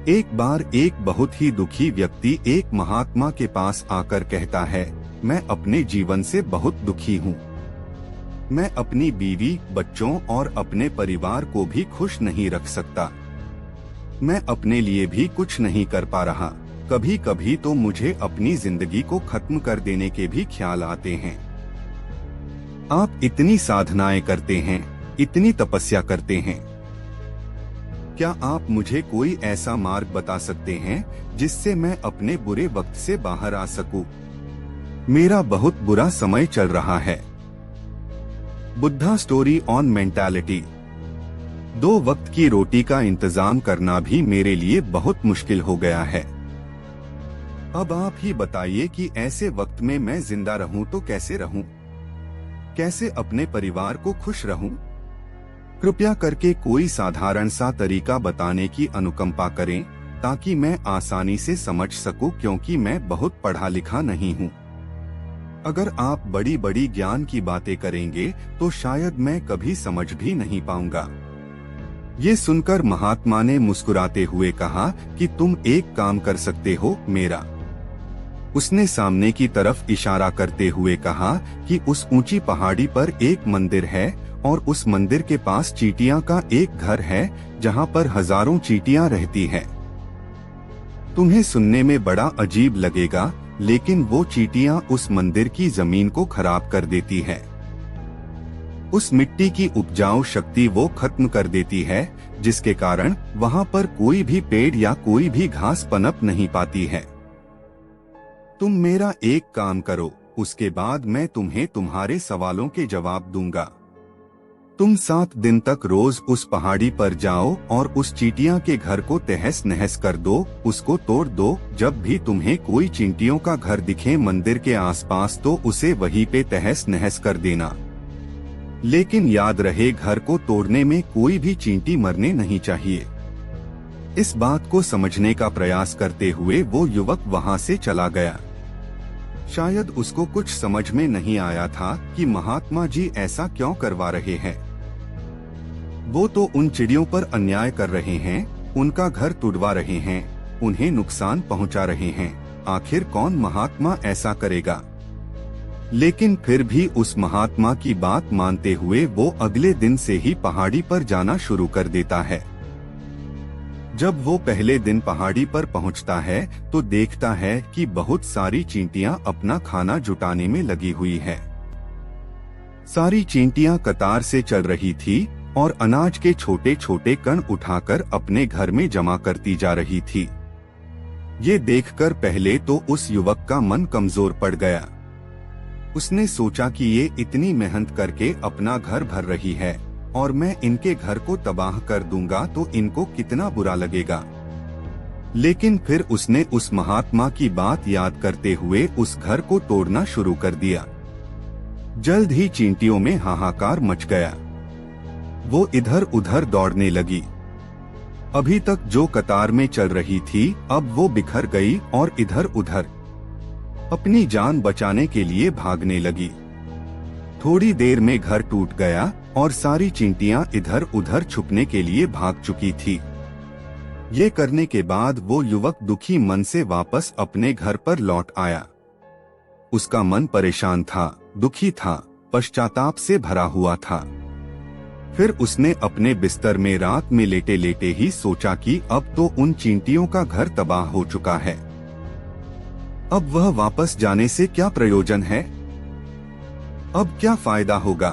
एक बार एक बहुत ही दुखी व्यक्ति एक महात्मा के पास आकर कहता है, मैं अपने जीवन से बहुत दुखी हूँ। मैं अपनी बीवी, बच्चों और अपने परिवार को भी खुश नहीं रख सकता। मैं अपने लिए भी कुछ नहीं कर पा रहा। कभी कभी तो मुझे अपनी जिंदगी को खत्म कर देने के भी ख्याल आते हैं। आप इतनी साधनाएं करते हैं, इतनी तपस्या करते हैं, क्या आप मुझे कोई ऐसा मार्ग बता सकते हैं जिससे मैं अपने बुरे वक्त से बाहर आ सकूं? मेरा बहुत बुरा समय चल रहा है। Buddha story on mentality. 2 वक्त की रोटी का इंतजाम करना भी मेरे लिए बहुत मुश्किल हो गया है। अब आप ही बताइए कि ऐसे वक्त में मैं जिंदा रहूं तो कैसे रहूं? कैसे अपने परिवार को खुश रहूं? कृपया करके कोई साधारण सा तरीका बताने की अनुकंपा करें ताकि मैं आसानी से समझ सकूं, क्योंकि मैं बहुत पढ़ा लिखा नहीं हूं। अगर आप बड़ी बड़ी ज्ञान की बातें करेंगे तो शायद मैं कभी समझ भी नहीं पाऊंगा। ये सुनकर महात्मा ने मुस्कुराते हुए कहा कि तुम एक काम कर सकते हो मेरा। उसने सामने की तरफ इशारा करते हुए कहा कि उस ऊंची पहाड़ी पर एक मंदिर है और उस मंदिर के पास चींटियां का एक घर है जहां पर हजारों चींटियां रहती हैं। तुम्हें सुनने में बड़ा अजीब लगेगा, लेकिन वो चींटियां उस मंदिर की जमीन को खराब कर देती है। उस मिट्टी की उपजाऊ शक्ति वो खत्म कर देती है, जिसके कारण वहां पर कोई भी पेड़ या कोई भी घास पनप नहीं पाती है। तुम मेरा एक काम करो, उसके बाद मैं तुम्हें तुम्हारे सवालों के जवाब दूंगा। तुम 7 दिन तक रोज उस पहाड़ी पर जाओ और उस चींटियां के घर को तहस नहस कर दो, उसको तोड़ दो। जब भी तुम्हें कोई चींटियों का घर दिखे मंदिर के आसपास तो उसे वहीं पे तहस नहस कर देना। लेकिन याद रहे, घर को तोड़ने में कोई भी चींटी मरने नहीं चाहिए। इस बात को समझने का प्रयास करते हुए वो युवक वहां से चला गया। शायद उसको कुछ समझ में नहीं आया था कि महात्मा जी ऐसा क्यों करवा रहे हैं। वो तो उन चिड़ियों पर अन्याय कर रहे हैं, उनका घर तुड़वा रहे हैं, उन्हें नुकसान पहुंचा रहे हैं। आखिर कौन महात्मा ऐसा करेगा? लेकिन फिर भी उस महात्मा की बात मानते हुए वो अगले दिन से ही पहाड़ी पर जाना शुरू कर देता है। जब वो पहले दिन पहाड़ी पर पहुंचता है तो देखता है कि बहुत सारी चींटियां अपना खाना जुटाने में लगी हुई है। सारी चींटियां कतार से चल रही थी और अनाज के छोटे छोटे कण उठाकर अपने घर में जमा करती जा रही थी। ये देखकर पहले तो उस युवक का मन कमजोर पड़ गया। उसने सोचा कि ये इतनी मेहनत करके अपना घर भर रही है और मैं इनके घर को तबाह कर दूंगा तो इनको कितना बुरा लगेगा। लेकिन फिर उसने उस महात्मा की बात याद करते हुए उस घर को तोड़ना शुरू कर दिया। जल्द ही चींटियों में हाहाकार मच गया। वो इधर उधर दौड़ने लगी। अभी तक जो कतार में चल रही थी अब वो बिखर गई और इधर उधर अपनी जान बचाने के लिए भागने लगी। थोड़ी देर में घर टूट गया और सारी चींटियां इधर उधर छुपने के लिए भाग चुकी थी। ये करने के बाद वो युवक दुखी मन से वापस अपने घर पर लौट आया। उसका मन परेशान था, दुखी था, पश्चाताप से भरा हुआ था। फिर उसने अपने बिस्तर में रात में लेटे लेटे ही सोचा कि अब तो उन चींटियों का घर तबाह हो चुका है। अब वह वापस जाने से क्या प्रयोजन है? अब क्या फायदा होगा?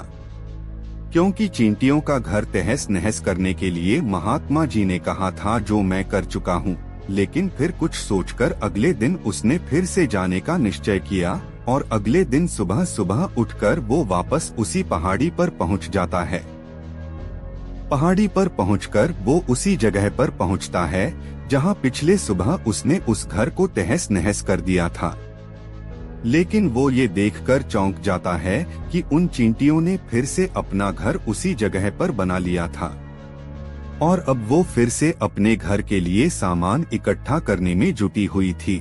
क्योंकि चींटियों का घर तहस नहस करने के लिए महात्मा जी ने कहा था, जो मैं कर चुका हूँ। लेकिन फिर कुछ सोचकर अगले दिन उसने फिर से जाने का निश्चय किया और अगले दिन सुबह सुबह उठकर वो वापस उसी पहाड़ी पर पहुँच जाता है। पहाड़ी पर पहुंचकर वो उसी जगह पर पहुंचता है जहां पिछले सुबह उसने उस घर को तहस नहस कर दिया था। लेकिन वो ये देखकर चौंक जाता है कि उन चींटियों ने फिर से अपना घर उसी जगह पर बना लिया था और अब वो फिर से अपने घर के लिए सामान इकट्ठा करने में जुटी हुई थी।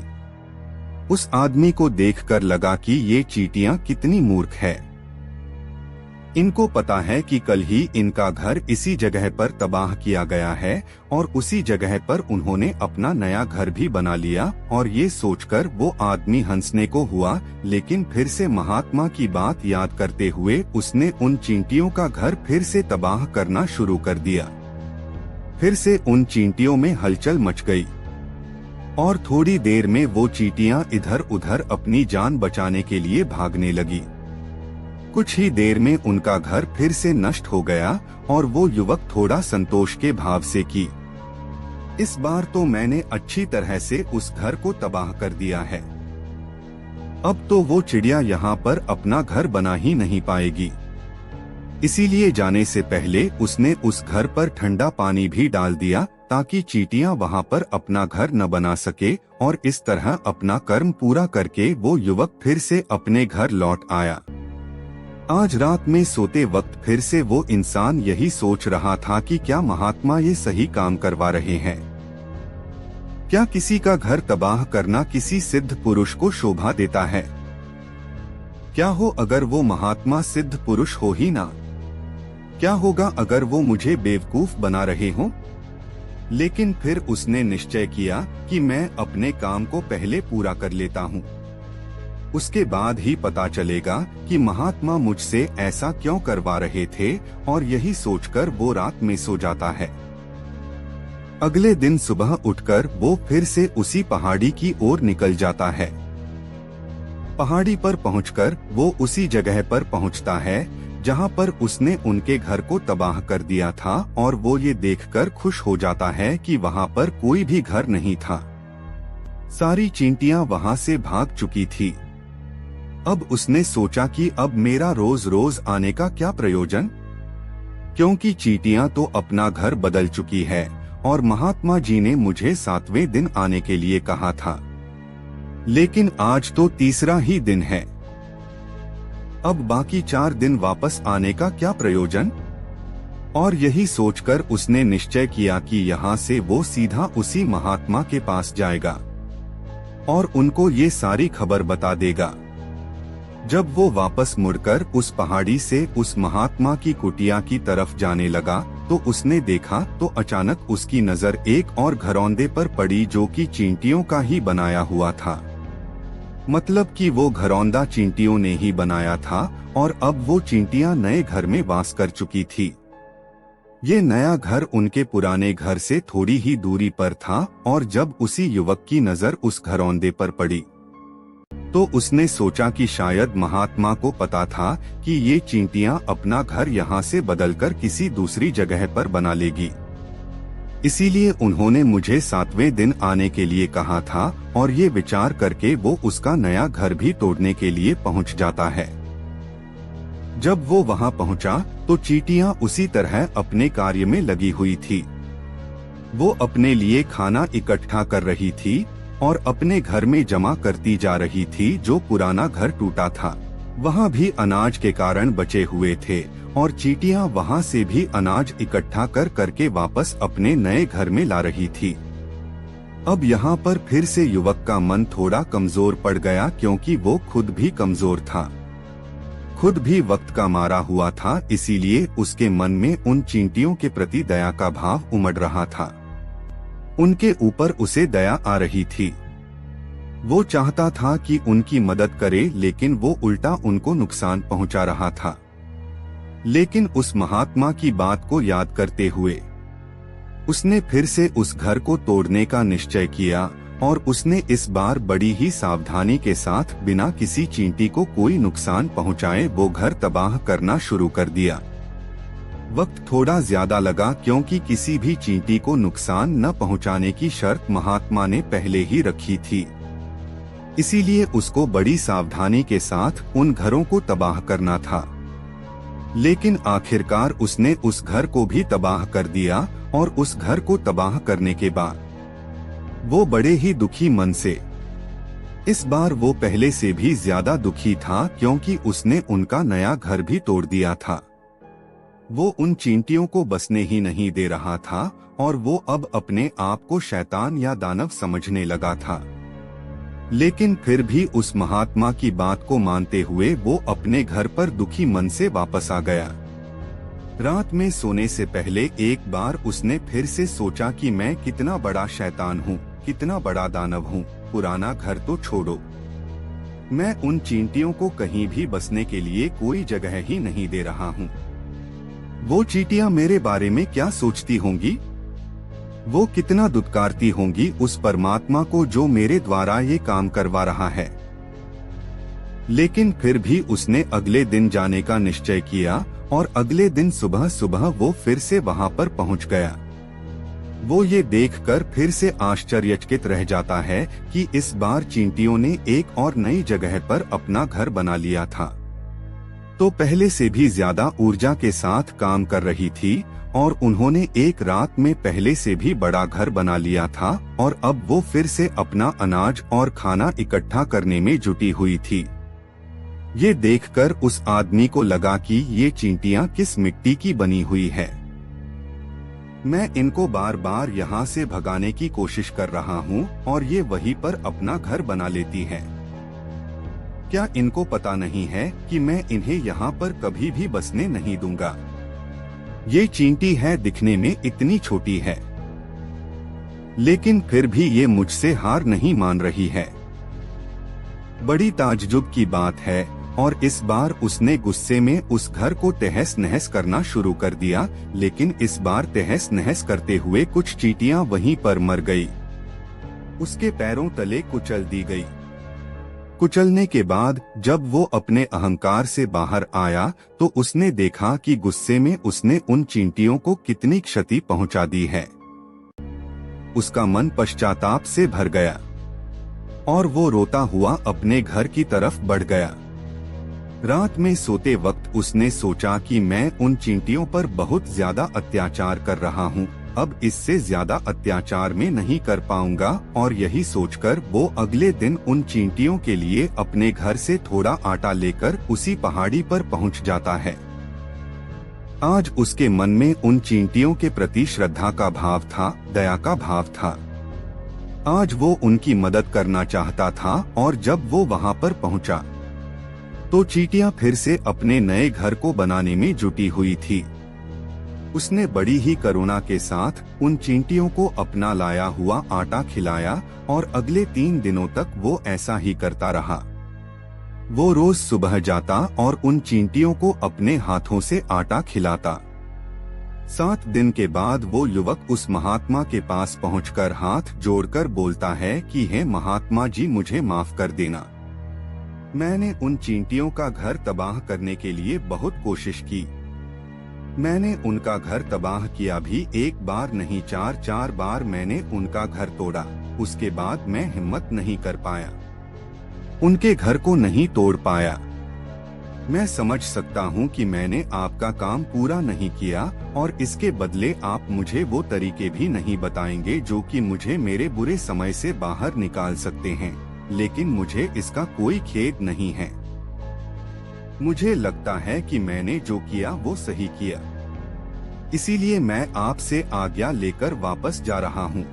उस आदमी को देखकर लगा कि ये चींटियां कितनी मूर्ख है। इनको पता है कि कल ही इनका घर इसी जगह पर तबाह किया गया है और उसी जगह पर उन्होंने अपना नया घर भी बना लिया, और ये सोचकर वो आदमी हंसने को हुआ, लेकिन फिर से महात्मा की बात याद करते हुए उसने उन चींटियों का घर फिर से तबाह करना शुरू कर दिया। फिर से उन चींटियों में हलचल मच गई और थोड़ी देर में वो चींटियां इधर उधर अपनी जान बचाने के लिए भागने लगी। कुछ ही देर में उनका घर फिर से नष्ट हो गया और वो युवक थोड़ा संतोष के भाव से की, इस बार तो मैंने अच्छी तरह से उस घर को तबाह कर दिया है। अब तो वो चिड़िया यहाँ पर अपना घर बना ही नहीं पाएगी। इसीलिए जाने से पहले उसने उस घर पर ठंडा पानी भी डाल दिया ताकि चींटियां वहाँ पर अपना घर न बना सके, और इस तरह अपना कर्म पूरा करके वो युवक फिर से अपने घर लौट आया। आज रात में सोते वक्त फिर से वो इंसान यही सोच रहा था कि क्या महात्मा ये सही काम करवा रहे हैं? क्या किसी का घर तबाह करना किसी सिद्ध पुरुष को शोभा देता है? क्या हो अगर वो महात्मा सिद्ध पुरुष हो ही ना? क्या होगा अगर वो मुझे बेवकूफ बना रहे हों? लेकिन फिर उसने निश्चय किया कि मैं अपने काम को पहले पूरा कर लेता हूँ, उसके बाद ही पता चलेगा कि महात्मा मुझसे ऐसा क्यों करवा रहे थे, और यही सोचकर वो रात में सो जाता है। अगले दिन सुबह उठकर वो फिर से उसी पहाड़ी की ओर निकल जाता है। पहाड़ी पर पहुंचकर वो उसी जगह पर पहुंचता है जहां पर उसने उनके घर को तबाह कर दिया था, और वो ये देखकर खुश हो जाता है कि वहां पर कोई भी घर नहीं था। सारी चींटियां वहां से भाग चुकी थी। अब उसने सोचा कि अब मेरा रोज रोज आने का क्या प्रयोजन, क्योंकि चींटियां तो अपना घर बदल चुकी है और महात्मा जी ने मुझे 7वें दिन आने के लिए कहा था, लेकिन आज तो तीसरा ही दिन है। अब बाकी 4 दिन वापस आने का क्या प्रयोजन? और यही सोचकर उसने निश्चय किया कि यहाँ से वो सीधा उसी महात्मा के पास जाएगा और उनको ये सारी खबर बता देगा। जब वो वापस मुड़कर उस पहाड़ी से उस महात्मा की कुटिया की तरफ जाने लगा तो उसने देखा तो अचानक उसकी नजर एक और घरौंदे पर पड़ी जो कि चींटियों का ही बनाया हुआ था। मतलब कि वो घरौंदा चींटियों ने ही बनाया था और अब वो चींटियां नए घर में वास कर चुकी थी। ये नया घर उनके पुराने घर से थोड़ी ही दूरी पर था, और जब उसी युवक की नजर उस घरौंदे पर पड़ी तो उसने सोचा कि शायद महात्मा को पता था कि ये चींटियां अपना घर यहाँ से बदलकर किसी दूसरी जगह पर बना लेगी, इसीलिए उन्होंने मुझे 7वें दिन आने के लिए कहा था, और ये विचार करके वो उसका नया घर भी तोड़ने के लिए पहुँच जाता है। जब वो वहाँ पहुँचा तो चींटियां उसी तरह अपने कार्य में लगी हुई थी। वो अपने लिए खाना इकट्ठा कर रही थी और अपने घर में जमा करती जा रही थी जो पुराना घर टूटा था। वहाँ भी अनाज के कारण बचे हुए थे और चींटियां वहाँ से भी अनाज इकट्ठा कर करके वापस अपने नए घर में ला रही थी। अब यहाँ पर फिर से युवक का मन थोड़ा कमजोर पड़ गया, क्योंकि वो खुद भी कमजोर था, खुद भी वक्त का मारा हुआ था, इसीलिए उसके मन में उन चींटियों के प्रति दया का भाव उमड़ रहा था। उनके ऊपर उसे दया आ रही थी। वो चाहता था कि उनकी मदद करे, लेकिन वो उल्टा उनको नुकसान पहुंचा रहा था। लेकिन उस महात्मा की बात को याद करते हुए उसने फिर से उस घर को तोड़ने का निश्चय किया, और उसने इस बार बड़ी ही सावधानी के साथ बिना किसी चींटी को कोई नुकसान पहुंचाए वो घर तबाह करना शुरू कर दिया। वक्त थोड़ा ज्यादा लगा, क्योंकि किसी भी चींटी को नुकसान न पहुंचाने की शर्त महात्मा ने पहले ही रखी थी, इसीलिए उसको बड़ी सावधानी के साथ उन घरों को तबाह करना था। लेकिन आखिरकार उसने उस घर को भी तबाह कर दिया, और उस घर को तबाह करने के बाद वो बड़े ही दुखी मन से, इस बार वो पहले से भी ज्यादा दुखी था, क्योंकि उसने उनका नया घर भी तोड़ दिया था। वो उन चींटियों को बसने ही नहीं दे रहा था, और वो अब अपने आप को शैतान या दानव समझने लगा था। लेकिन फिर भी उस महात्मा की बात को मानते हुए वो अपने घर पर दुखी मन से वापस आ गया। रात में सोने से पहले एक बार उसने फिर से सोचा कि मैं कितना बड़ा शैतान हूँ, कितना बड़ा दानव हूँ। पुराना घर तो छोड़ो, मैं उन चींटियों को कहीं भी बसने के लिए कोई जगह ही नहीं दे रहा हूँ। वो चींटियां मेरे बारे में क्या सोचती होंगी? वो कितना दुत्कारती होंगी उस परमात्मा को जो मेरे द्वारा ये काम करवा रहा है। लेकिन फिर भी उसने अगले दिन जाने का निश्चय किया और अगले दिन सुबह सुबह वो फिर से वहां पर पहुंच गया। वो ये देखकर फिर से आश्चर्यचकित रह जाता है कि इस बार चींटियों ने एक और नई जगह पर अपना घर बना लिया था। तो पहले से भी ज्यादा ऊर्जा के साथ काम कर रही थी और उन्होंने एक रात में पहले से भी बड़ा घर बना लिया था और अब वो फिर से अपना अनाज और खाना इकट्ठा करने में जुटी हुई थी। ये देखकर उस आदमी को लगा कि ये चींटियां किस मिट्टी की बनी हुई है। मैं इनको बार बार यहाँ से भगाने की कोशिश कर रहा हूँ और ये वहीं पर अपना घर बना लेती हैं। क्या इनको पता नहीं है कि मैं इन्हें यहाँ पर कभी भी बसने नहीं दूंगा? ये चींटी है, दिखने में इतनी छोटी है, लेकिन फिर भी ये मुझसे हार नहीं मान रही है। बड़ी ताज्जुब की बात है और इस बार उसने गुस्से में उस घर को तहस नहस करना शुरू कर दिया, लेकिन इस बार तहस नहस करते हुए कुछ चींटियां वहीं पर मर गई। उसके पैरों तले कुचल दी गई। कुचलने के बाद जब वो अपने अहंकार से बाहर आया तो उसने देखा कि गुस्से में उसने उन चींटियों को कितनी क्षति पहुंचा दी है। उसका मन पश्चाताप से भर गया और वो रोता हुआ अपने घर की तरफ बढ़ गया। रात में सोते वक्त उसने सोचा कि मैं उन चींटियों पर बहुत ज्यादा अत्याचार कर रहा हूँ, अब इससे ज्यादा अत्याचार में नहीं कर पाऊंगा, और यही सोचकर वो अगले दिन उन चींटियों के लिए अपने घर से थोड़ा आटा लेकर उसी पहाड़ी पर पहुंच जाता है। आज उसके मन में उन चींटियों के प्रति श्रद्धा का भाव था, दया का भाव था। आज वो उनकी मदद करना चाहता था और जब वो वहां पर पहुंचा तो चींटियां फिर से अपने नए घर को बनाने में जुटी हुई थी। उसने बड़ी ही करुणा के साथ उन चींटियों को अपना लाया हुआ आटा खिलाया और अगले 3 दिनों तक वो ऐसा ही करता रहा। वो रोज सुबह जाता और उन चींटियों को अपने हाथों से आटा खिलाता। 7 दिन के बाद वो युवक उस महात्मा के पास पहुंचकर हाथ जोड़कर बोलता है कि हे महात्मा जी, मुझे माफ कर देना। मैंने उन चींटियों का घर तबाह करने के लिए बहुत कोशिश की। मैंने उनका घर तबाह किया भी, 1 बार नहीं 4 बार मैंने उनका घर तोड़ा। उसके बाद मैं हिम्मत नहीं कर पाया, उनके घर को नहीं तोड़ पाया। मैं समझ सकता हूँ कि मैंने आपका काम पूरा नहीं किया और इसके बदले आप मुझे वो तरीके भी नहीं बताएंगे जो कि मुझे मेरे बुरे समय से बाहर निकाल सकते हैं, लेकिन मुझे इसका कोई खेद नहीं है। मुझे लगता है कि मैंने जो किया वो सही किया, इसीलिए मैं आपसे आज्ञा लेकर वापस जा रहा हूँ।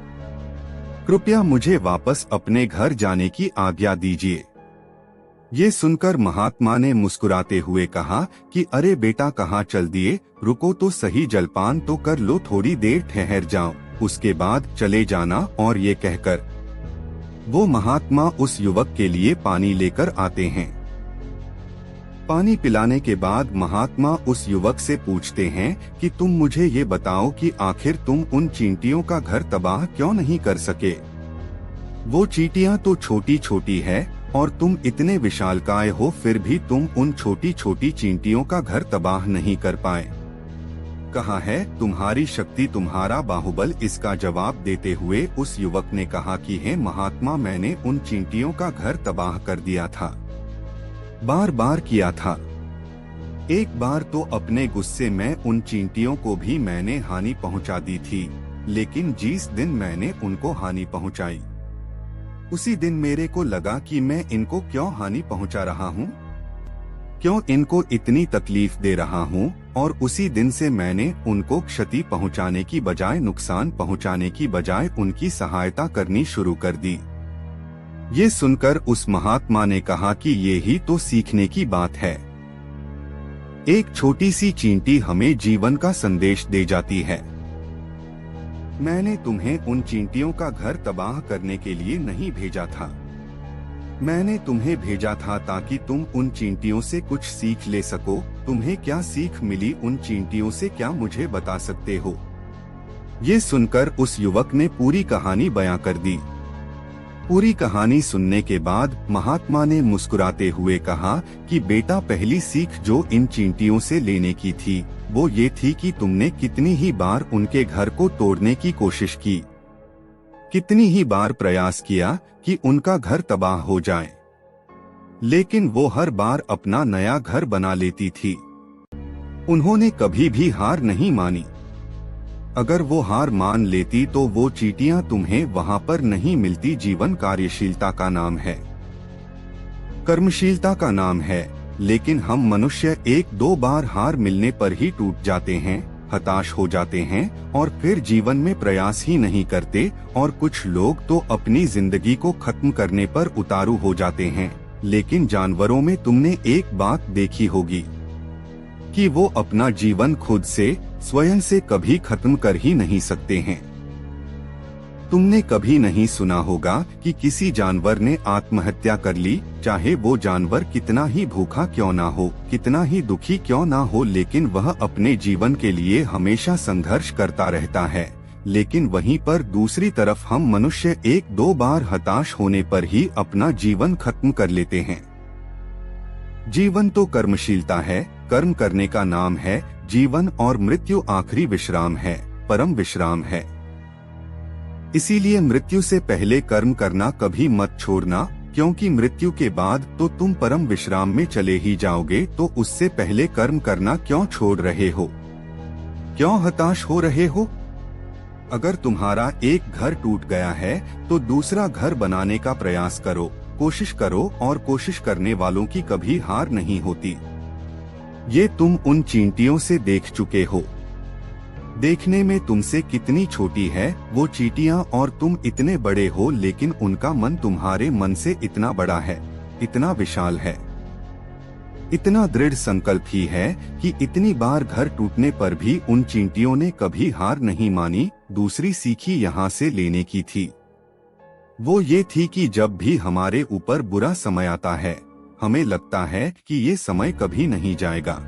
कृपया मुझे वापस अपने घर जाने की आज्ञा दीजिए। ये सुनकर महात्मा ने मुस्कुराते हुए कहा कि अरे बेटा, कहाँ चल दिए, रुको तो सही, जलपान तो कर लो, थोड़ी देर ठहर जाओ, उसके बाद चले जाना। और ये कहकर वो महात्मा उस युवक के लिए पानी लेकर आते हैं। पानी पिलाने के बाद महात्मा उस युवक से पूछते हैं कि तुम मुझे ये बताओ कि आखिर तुम उन चींटियों का घर तबाह क्यों नहीं कर सके? वो चींटियां तो छोटी छोटी है और तुम इतने विशालकाय हो, फिर भी तुम उन छोटी छोटी चींटियों का घर तबाह नहीं कर पाए। कहाँ है तुम्हारी शक्ति, तुम्हारा बाहुबल? इसका जवाब देते हुए उस युवक ने कहा कि हे महात्मा, मैंने उन चींटियों का घर तबाह कर दिया था, बार बार किया था। एक बार तो अपने गुस्से में उन चींटियों को भी मैंने हानि पहुंचा दी थी, लेकिन जिस दिन मैंने उनको हानि पहुंचाई उसी दिन मेरे को लगा कि मैं इनको क्यों हानि पहुंचा रहा हूं, क्यों इनको इतनी तकलीफ दे रहा हूं, और उसी दिन से मैंने उनको क्षति पहुंचाने की बजाय, नुकसान पहुंचाने की बजाय उनकी सहायता करनी शुरू कर दी। ये सुनकर उस महात्मा ने कहा कि ये ही तो सीखने की बात है। एक छोटी सी चींटी हमें जीवन का संदेश दे जाती है। मैंने तुम्हें उन चींटियों का घर तबाह करने के लिए नहीं भेजा था। मैंने तुम्हें भेजा था ताकि तुम उन चींटियों से कुछ सीख ले सको। तुम्हें क्या सीख मिली उन चींटियों से, क्या मुझे बता सकते हो? ये सुनकर उस युवक ने पूरी कहानी बयां कर दी। पूरी कहानी सुनने के बाद महात्मा ने मुस्कुराते हुए कहा कि बेटा, पहली सीख जो इन चींटियों से लेने की थी वो ये थी कि तुमने कितनी ही बार उनके घर को तोड़ने की कोशिश की, कितनी ही बार प्रयास किया कि उनका घर तबाह हो जाए, लेकिन वो हर बार अपना नया घर बना लेती थी। उन्होंने कभी भी हार नहीं मानी। अगर वो हार मान लेती तो वो चींटियां तुम्हें वहां पर नहीं मिलती। जीवन कार्यशीलता का नाम है, कर्मशीलता का नाम है, लेकिन हम मनुष्य एक दो बार हार मिलने पर ही टूट जाते हैं, हताश हो जाते हैं और फिर जीवन में प्रयास ही नहीं करते। और कुछ लोग तो अपनी जिंदगी को खत्म करने पर उतारू हो जाते हैं। लेकिन जानवरों में तुमने एक बात देखी होगी कि वो अपना जीवन खुद से, स्वयं से कभी खत्म कर ही नहीं सकते हैं। तुमने कभी नहीं सुना होगा कि किसी जानवर ने आत्महत्या कर ली, चाहे वो जानवर कितना ही भूखा क्यों ना हो, कितना ही दुखी क्यों ना हो, लेकिन वह अपने जीवन के लिए हमेशा संघर्ष करता रहता है। लेकिन वहीं पर दूसरी तरफ हम मनुष्य एक दो बार हताश होने पर ही अपना जीवन खत्म कर लेते हैं। जीवन तो कर्मशीलता है, कर्म करने का नाम है जीवन, और मृत्यु आखिरी विश्राम है, परम विश्राम है। इसीलिए मृत्यु से पहले कर्म करना कभी मत छोड़ना, क्योंकि मृत्यु के बाद तो तुम परम विश्राम में चले ही जाओगे। तो उससे पहले कर्म करना क्यों छोड़ रहे हो? क्यों हताश हो रहे हो? अगर तुम्हारा एक घर टूट गया है तो दूसरा घर बनाने का प्रयास करो, कोशिश करो, और कोशिश करने वालों की कभी हार नहीं होती। ये तुम उन चींटियों से देख चुके हो। देखने में तुमसे कितनी छोटी है वो चींटियां और तुम इतने बड़े हो, लेकिन उनका मन तुम्हारे मन से इतना बड़ा है, इतना विशाल है, इतना दृढ़ संकल्प ही है कि इतनी बार घर टूटने पर भी उन चींटियों ने कभी हार नहीं मानी। दूसरी सीखी यहाँ से लेने की थी, वो ये थी कि जब भी हमारे ऊपर बुरा समय आता है, हमें लगता है कि ये समय कभी नहीं जाएगा,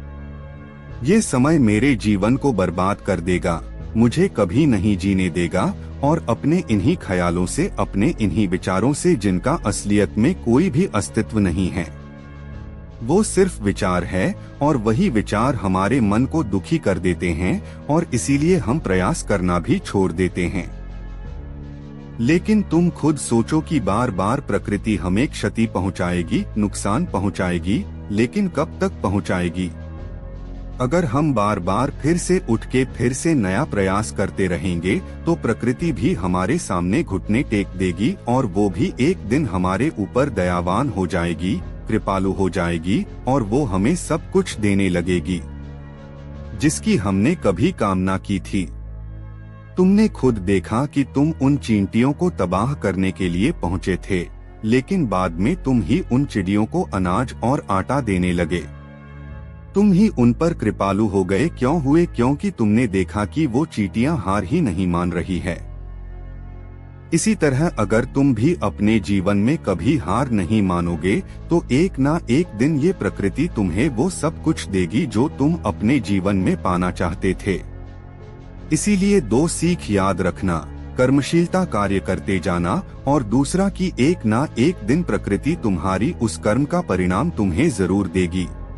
ये समय मेरे जीवन को बर्बाद कर देगा, मुझे कभी नहीं जीने देगा, और अपने इन्हीं ख्यालों से, अपने इन्हीं विचारों से, जिनका असलियत में कोई भी अस्तित्व नहीं है, वो सिर्फ विचार है, और वही विचार हमारे मन को दुखी कर देते हैं और इसीलिए हम प्रयास करना भी छोड़ देते हैं। लेकिन तुम खुद सोचो कि बार बार प्रकृति हमें क्षति पहुंचाएगी, नुकसान पहुंचाएगी, लेकिन कब तक पहुंचाएगी? अगर हम बार बार फिर से उठ के फिर से नया प्रयास करते रहेंगे तो प्रकृति भी हमारे सामने घुटने टेक देगी, और वो भी एक दिन हमारे ऊपर दयावान हो जाएगी, कृपालु हो जाएगी, और वो हमें सब कुछ देने लगेगी जिसकी हमने कभी कामना की थी। तुमने खुद देखा कि तुम उन चींटियों को तबाह करने के लिए पहुंचे थे, लेकिन बाद में तुम ही उन चिड़ियों को अनाज और आटा देने लगे। तुम ही उन पर कृपालु हो गए। क्यों हुए? क्योंकि तुमने देखा कि वो चींटियां हार ही नहीं मान रही है। इसी तरह अगर तुम भी अपने जीवन में कभी हार नहीं मानोगे तो एक ना एक दिन ये प्रकृति तुम्हें वो सब कुछ देगी जो तुम अपने जीवन में पाना चाहते थे। इसीलिए दो सीख याद रखना, कर्मशीलता कार्य करते जाना, और दूसरा कि एक ना एक दिन प्रकृति तुम्हारी उस कर्म का परिणाम तुम्हें जरूर देगी।